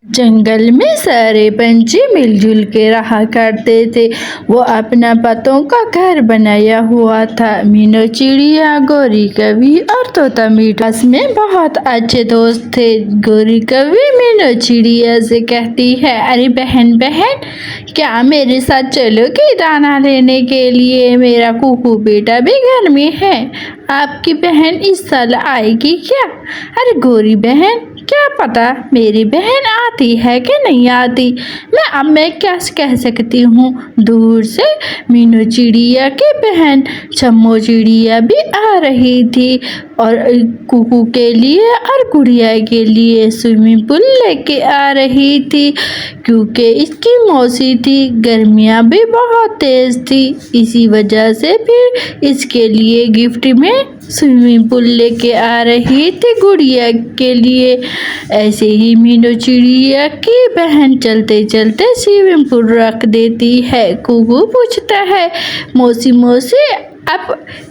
जंगल में सारे पंछी मिलजुल के रहा करते थे। वो अपना पतों का घर बनाया हुआ था। मीनू चिड़िया, गौरी कवि और तोता मीठा में बहुत अच्छे दोस्त थे। गौरी कवि मीनू चिड़िया से कहती है, अरे बहन बहन, क्या मेरे साथ चलोगी दाना लेने के लिए? मेरा कुकू बेटा भी घर में है। आपकी बहन इस साल आएगी क्या? अरे गौरी बहन, क्या पता मेरी बहन आती है कि नहीं आती। मैं क्या कह सकती हूँ। दूर से मीनू चिड़िया की बहन चम्मो चिड़िया भी आ रही थी और कुकू के लिए और गुड़िया के लिए स्विमिंग पूल लेके आ रही थी, क्योंकि इसकी मौसी थी। गर्मियाँ भी बहुत तेज थी, इसी वजह से फिर इसके लिए गिफ्ट में स्विमिंग पूल लेके आ रही थी गुड़िया के लिए। ऐसे ही मीनू चिड़िया की बहन चलते चलते स्विमिंग पूल रख देती है। कुकू पूछता है, मौसी मौसी, आप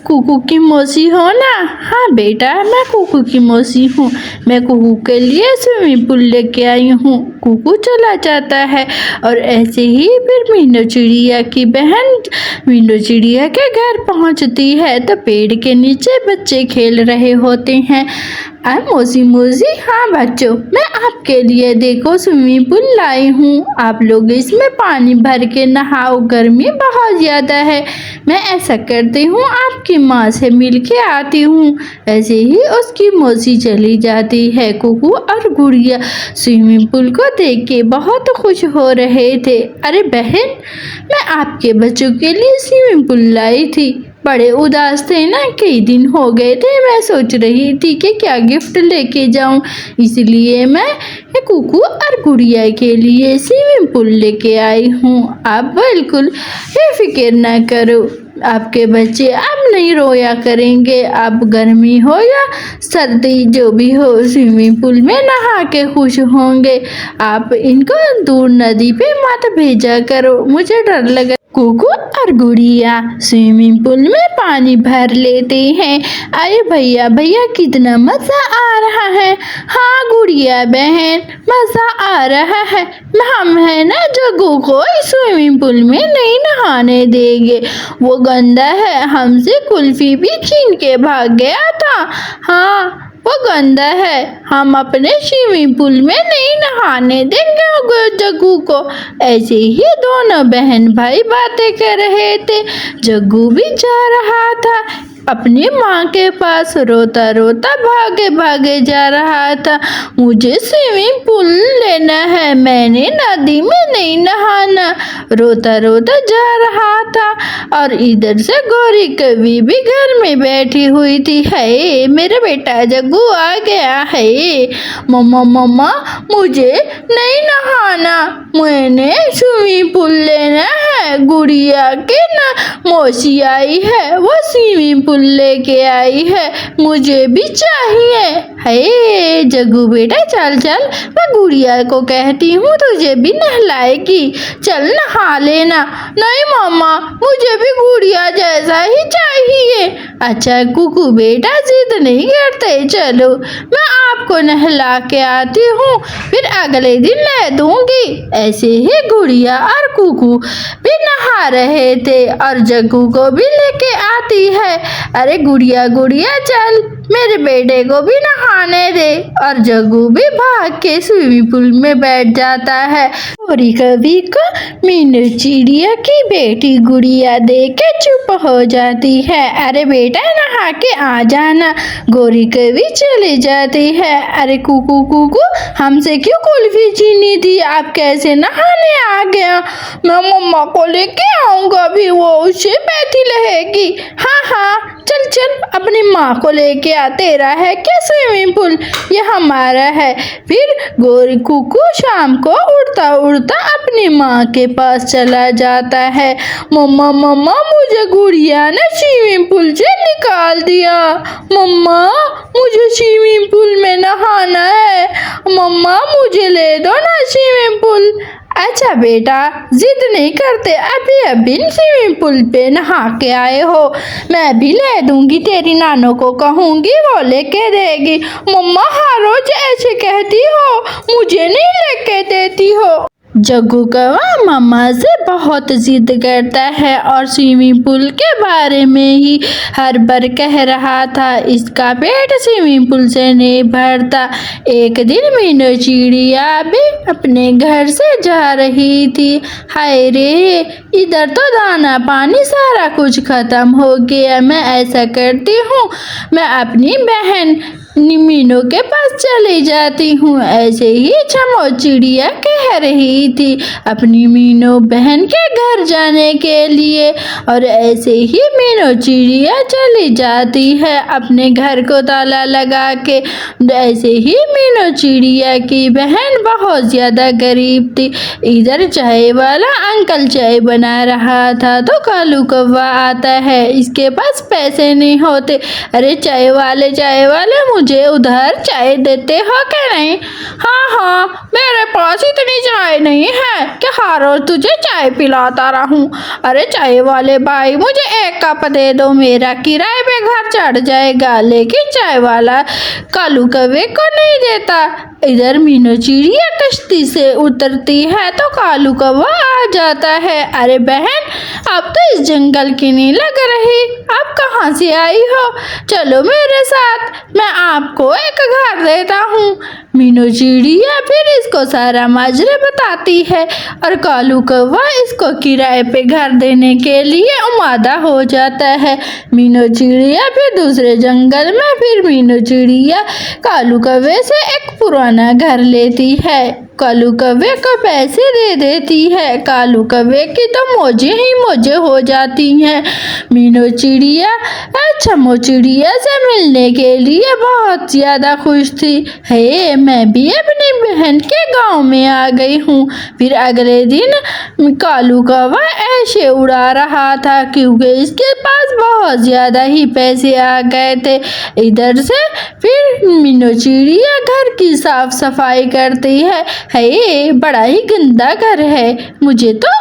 कुकू की मौसी हो ना? हाँ बेटा, मैं कुकू की मौसी हूँ। मैं कुकू के लिए स्विमिंग पूल लेके आई हूँ। कुकू चला जाता है और ऐसे ही फिर मीनू चिड़िया की बहन मीनू चिड़िया के घर पहुँचती है तो पेड़ के नीचे बच्चे खेल रहे होते हैं। मौसी मौसी, हाँ बच्चों, मैं आपके लिए देखो स्विमिंग पूल लाई हूँ। आप लोग इसमें पानी भर के नहाओ, गर्मी बहुत ज़्यादा है। मैं ऐसा करती हूँ, आपकी माँ से मिल के आती हूँ। ऐसे ही उसकी मौसी चली जाती है। कुकू और गुड़िया स्विमिंग पूल को देख के बहुत खुश हो रहे थे। अरे बहन, मैं आपके बच्चों के लिए स्विमिंग पूल लाई थी। बड़े उदास थे ना, कई दिन हो गए थे। मैं सोच रही थी कि क्या गिफ्ट लेके जाऊं, इसलिए मैं कुकू और गुड़िया के लिए स्विमिंग पूल लेके आई हूँ। आप बिल्कुल फिक्र ना करो, आपके बच्चे अब नहीं रोया करेंगे। अब गर्मी हो या सर्दी, जो भी हो, स्विमिंग पूल में नहा के खुश होंगे। आप इनको दूर नदी पे मत भेजा करो, मुझे डर लगा। कुकू और गुड़िया स्विमिंग पूल में पानी भर लेते हैं। अरे भैया भैया, कितना मज़ा आ रहा है। हाँ गुड़िया बहन, मज़ा आ रहा है। हम है ना जग्गू को स्विमिंग पूल में नहीं नहाने देंगे, वो गंदा है। हमसे कुल्फी भी छीन के भाग गया था। हाँ, वो गंदा है, हम अपने स्विमिंग पूल में नहीं नहाने देंगे जग्गू को। ऐसे ही दोनों बहन भाई बातें कर रहे थे। जग्गू भी जा रहा था अपनी माँ के पास, रोता रोता भागे भागे जा रहा था। मुझे स्विमिंग पूल लेना है, मैंने नदी में नहीं नहाना, रोता रोता जा रहा था। और इधर से गौरी कवि भी घर में बैठी हुई थी। है मेरा बेटा जग्गू आ गया है। मम्मा मम्मा, मुझे नहीं नहाना, मैंने स्विमिंग पूल लेना है। गुड़िया के ना मौसी आई है, वो स्विमिंग पूल लेके आई है, मुझे भी चाहिए। है जग्गू बेटा, चल चल, मैं गुड़िया को कहती हूँ तुझे भी नहलाएगी, चल नहा लेना। नहीं मम्मा, मुझे भी गुड़िया जैसा ही चाहिए। अच्छा कुकू बेटा, जिद नहीं करते, चलो मैं आपको नहला के आती हूँ, फिर अगले दिन ले दूंगी। ऐसे ही गुड़िया और कुकू भी नहा रहे थे और जग्गू को भी लेके आती है। अरे गुड़िया गुड़िया, चल मेरे बेटे को भी नहाने दे। और जग्गू भी भाग के स्विमिंग पूल में बैठ जाता है। गौरी कवि को मीनू चिड़िया की बेटी गुड़िया देख के चुप हो जाती है। अरे बेटा, नहा के आ जाना। गौरी कवि चली जाती है। अरे कुकू कुकू, हमसे क्यों कुल्फी चीनी दी? आप कैसे नहाने आ गया? मैं मम्मा को लेके आऊंगा, भी वो उससे बैठी रहेगी। हाँ हाँ, चल चल, अपनी माँ को लेके आ। तेरा है क्या स्विमिंग पूल? ये हमारा है। फिर गौरी कुकू शाम को उड़ता उड़ता अपनी माँ के पास चला जाता है। मम्मा मम्मा, मुझे गुड़िया ने स्विमिंग पूल से निकाल दिया। मम्मा, मुझे स्विमिंग पूल में नहाना है। मम्मा, मुझे ले दो ना स्विमिंग पूल। अच्छा बेटा, जिद नहीं करते, अभी अभी स्विमिंग पूल पे नहा के आए हो, मैं भी ले दूंगी, तेरी नानो को कहूंगी वो लेके देगी। मम्मा हर रोज ऐसे कहती हो, मुझे नहीं लेके देती हो। जग्गू कौवा मम्मा से बहुत जिद करता है और स्विमिंग पूल के बारे में ही हर बार कह रहा था। इसका पेट स्विमिंग पूल से नहीं भरता। एक दिन मीनू चिड़िया भी अपने घर से जा रही थी। हाय रे, इधर तो दाना पानी सारा कुछ खत्म हो गया। मैं ऐसा करती हूँ, मैं अपनी बहन मीनू के पास चली जाती हूँ। ऐसे ही चमो चिड़िया कह रही थी अपनी मीनू बहन के घर जाने के लिए, और ऐसे ही मीनू चिड़िया चली जाती है अपने घर को ताला लगा के। ऐसे ही मीनू चिड़िया की बहन बहुत ज़्यादा गरीब थी। इधर चाय वाला अंकल चाय बना रहा था तो कालू कौवा आता है, इसके पास पैसे नहीं होते। अरे चाय वाले मुझे उधर चाय देते हो क्या? नहीं। हाँ, मेरे पास इतनी चाय नहीं है कि हर रोज तुझे चाय पिलाता रहूं। अरे चाय वाले भाई, मुझे एक कप दे दो, मेरा किराए पे घर चढ़ जाएगा। लेकिन चाय वाला कालू कौवे को नहीं देता। इधर मीनू चिड़िया कश्ती से उतरती है तो कालू कौवा आ जाता है। अरे बहन, अब तो इस जंगल की नहीं लग रही, आप कहाँ से आई हो? चलो मेरे साथ, मैं आपको एक घर देता हूँ। मीनू चिड़िया फिर इसको सारा माजरा बताती है और कालू कौवा इसको किराए पे घर देने के लिए उमादा हो जाता है। मीनू चिड़िया फिर दूसरे जंगल में फिर मीनू चिड़िया कालू कौवे से एक पुराना घर लेती है। कालू कौवे को पैसे दे देती है। कालू कौवे की तो मौजें ही मौजें हो जाती हैं। मीनू चिड़िया चमो चिड़िया से मिलने के लिए बहुत ज़्यादा खुश थी। हे, मैं भी अपनी बहन के गांव में आ गई हूँ। फिर अगले दिन कालू कौवा ऐसे उड़ा रहा था क्योंकि इसके पास बहुत ज़्यादा ही पैसे आ गए थे। इधर से फिर मीनू चिड़िया घर की साफ सफाई करती है। हे, बड़ा ही गंदा घर है, मुझे तो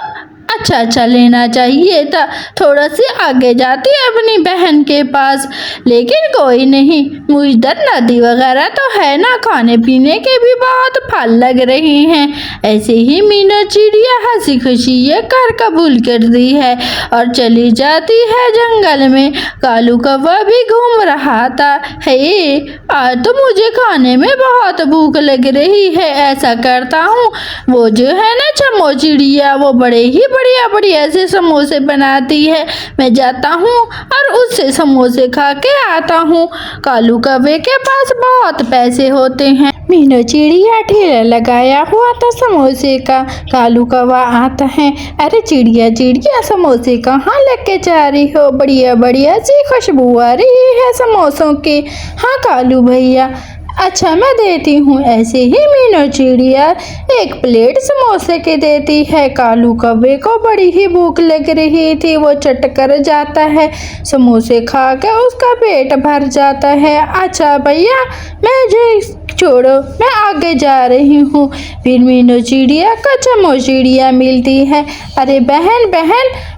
अच्छा लेना चाहिए था। थोड़ा सी आगे जाती अपनी बहन के पास, लेकिन कोई नहीं, मुझे नदी वगैरह तो है ना, खाने पीने के भी बहुत फल लग रहे हैं। ऐसे ही मीनू चिड़िया हंसी खुशी ये कर कबूल करती है और चली जाती है जंगल में। कालू कौवा भी घूम रहा था। हे, आज तो मुझे खाने में बहुत भूख लग रही है, ऐसा करता हूँ, वो जो है ना चमो चिड़िया, वो बड़े ही बढ़िया से समोसे बनाती है। मैं जाता हूँ और उससे समोसे खा के आता हूँ। कालू कौवे के पास बहुत पैसे होते हैं। मीनू चिड़िया ठेला लगाया हुआ था समोसे का। कालू कौवा आता है। अरे चिड़िया समोसे कहाँ लेके जा रही हो? बढ़िया सी खुशबू आ रही है समोसों की। हाँ कालू भैया, अच्छा मैं देती हूँ। ऐसे ही मीनू चिड़िया एक प्लेट समोसे की देती है। कालू कौवे को बड़ी ही भूख लग रही थी, वो चट कर जाता है, समोसे खा के उसका पेट भर जाता है। अच्छा भैया, मुझे छोड़ो, मैं आगे जा रही हूँ। फिर मीनू चिड़िया को चमो चिड़िया मिलती है। अरे बहन,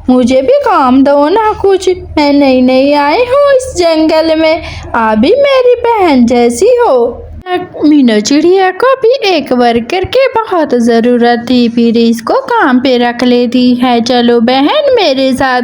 मुझे भी काम दो ना कुछ, मैं नई आई हूँ इस जंगल में, आप भी मेरी बहन जैसी हो। मीनू चिड़िया को भी एक वर्कर की बहुत ज़रूरत थी, फिर इसको काम पे रख लेती है। चलो बहन मेरे साथ।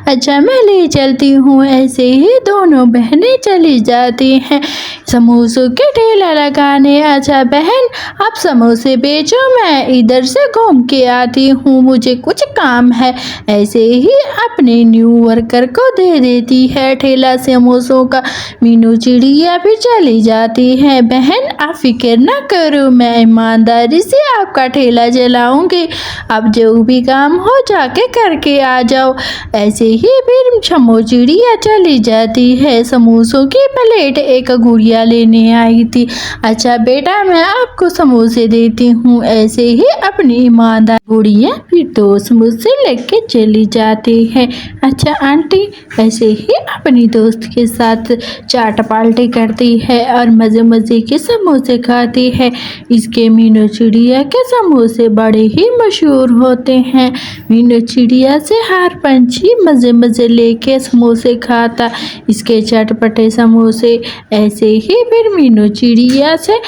अच्छा मैं ले चलती हूँ। ऐसे ही दोनों बहनें चली जाती हैं समोसों के ठेला लगाने। अच्छा बहन, आप समोसे बेचो, मैं इधर से घूम के आती हूँ, मुझे कुछ काम है। ऐसे ही अपने न्यू वर्कर को दे देती है ठेला समोसों का। मीनू चिड़िया भी चली जाती है। बहन आप फिक्र ना करो, मैं ईमानदारी से आपका ठेला चलाऊंगी, अब जो भी काम हो जाके करके आ जाओ। ऐसे ही फिर चमो चिड़िया चली जाती है। समोसों की प्लेट एक गुड़िया लेने आई थी। अच्छा बेटा, मैं आपको समोसे देती हूँ। ऐसे ही अपनी ईमानदार गुड़िया फिर 2 समोसे लेके चली जाती है। अच्छा आंटी, ऐसे ही अपनी दोस्त के साथ चाट पार्टी करती है और मज़े के समोसे खाती है। इसके मीनू चिड़िया के समोसे बड़े ही मशहूर होते हैं। मीनू चिड़िया से हर पंछी मज़े मज़े लेके समोसे खाता। इसके चटपटे समोसे ऐसे ही फिर मीनू चिड़िया से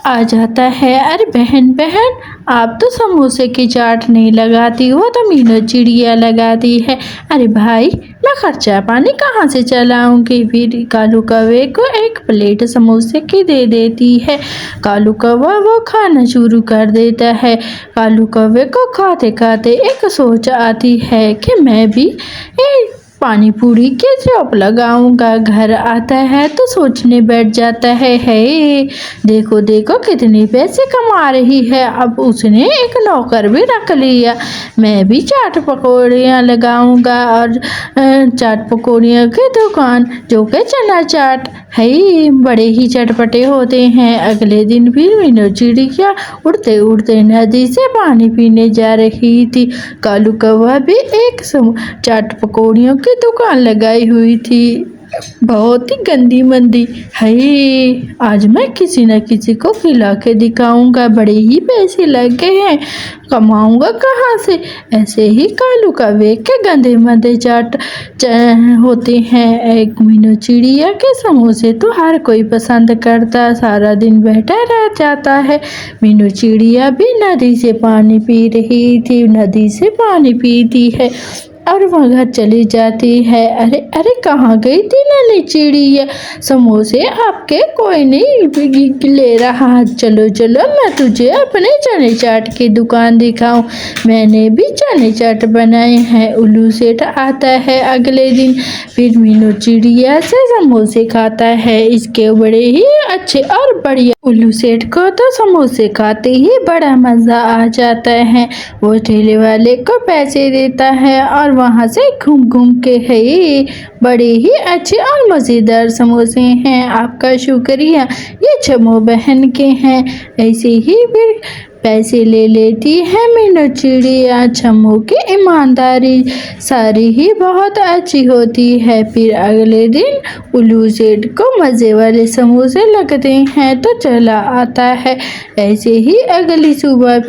आ जाता है, अरे बहन आप तो समोसे की चाट नहीं लगाती हो तो मीनू चिड़िया लगाती है। अरे भाई मैं खर्चा पानी कहाँ से चलाऊंगी। फिर कालू कौवे को एक प्लेट समोसे की दे देती है। कालू कौवा वो खाना शुरू कर देता है। कालू कौवे को खाते खाते एक सोच आती है कि मैं भी पानी पूरी के शॉप लगाऊंगा। घर आता है तो सोचने बैठ जाता है, हे देखो देखो कितने पैसे कमा रही है। अब उसने एक नौकर भी रख लिया। मैं भी चाट पकौड़ियाँ लगाऊंगा और चाट पकौड़ियों की दुकान जो कि चना चाट है, बड़े ही चटपटे होते हैं। अगले दिन भी मीनू चिड़िया उड़ते उड़ते नदी से पानी पीने जा रही थी। कालू कौवा भी एक चाट पकौड़ियों की दुकान लगाई हुई थी, बहुत ही गंदी मंदी है। आज मैं किसी न किसी को खिला के दिखाऊंगा, बड़े ही पैसे लग गए हैं, कमाऊंगा कहाँ से। ऐसे ही कालू कौवे के गंदे मंदे चाट होते हैं। एक मीनू चिड़िया के समोसे तो हर कोई पसंद करता, सारा दिन बैठा रह जाता है। मीनू चिड़िया भी नदी से पानी पी रही थी, नदी से पानी पीती है और वहाँ घर चली जाती है। अरे अरे कहाँ गई थी नन्ही चिड़िया, समोसे आपके कोई नहीं ले रहा। चलो चलो मैं तुझे अपने चने चाट की दुकान दिखाऊं, मैंने भी चने चाट बनाए हैं। उल्लू सेठ आता है अगले दिन, फिर मीनू चिड़िया से समोसे खाता है। इसके बड़े ही अच्छे और बढ़िया। उल्लू सेठ को तो समोसे खाते ही बड़ा मज़ा आ जाता है। वो ठेले वाले को पैसे देता है और वहाँ से घूम घूम के है, बड़े ही अच्छे और मज़ेदार समोसे हैं। आपका शुक्रिया, ये छमो बहन के हैं। ऐसे ही फिर पैसे ले लेती है मीनू चिड़िया। छम्मू की ईमानदारी सारी ही बहुत अच्छी होती है। फिर अगले दिन उल्लू सेठ को मज़े वाले समोसे लगते हैं तो चला आता है। ऐसे ही अगली सुबह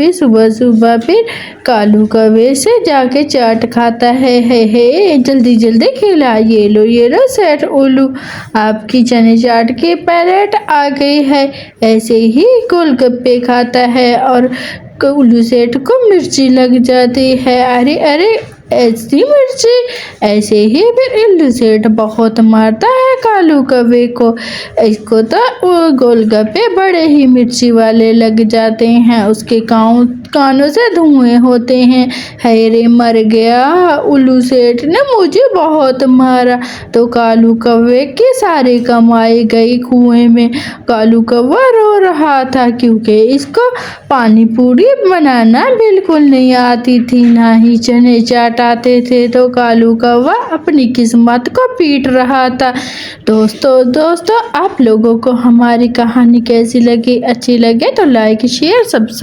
फिर कालू कौवे से जाके चाट खाता है। हे जल्दी जल्दी खिला, ये लो सेठ उल्लू, आपकी चने चाट की प्लेट आ गई है। ऐसे ही गोलगप्पे खाता है और उल्लू सेठ को मिर्ची लग जाती है। अरे अरे ऐसी मिर्ची, ऐसे ही फिर उल्लू सेठ बहुत मारता है कालू कौवे को। इसको तो गोलगप्पे बड़े ही मिर्ची वाले लग जाते हैं, उसके कानों से धुएं होते हैं। हाय रे मर गया, उल्लू सेठ ने मुझे बहुत मारा। तो कालू कौवे की सारी कमाई गई कुएं में। कालू कौवा रो रहा था क्योंकि इसको पानी पूरी बनाना बिल्कुल नहीं आती थी, ना ही चने चाट आते थे। तो कालू कौवा अपनी किस्मत को पीट रहा था। दोस्तों आप लोगों को हमारी कहानी कैसी लगी? अच्छी लगे तो लाइक शेयर सब्सक्राइब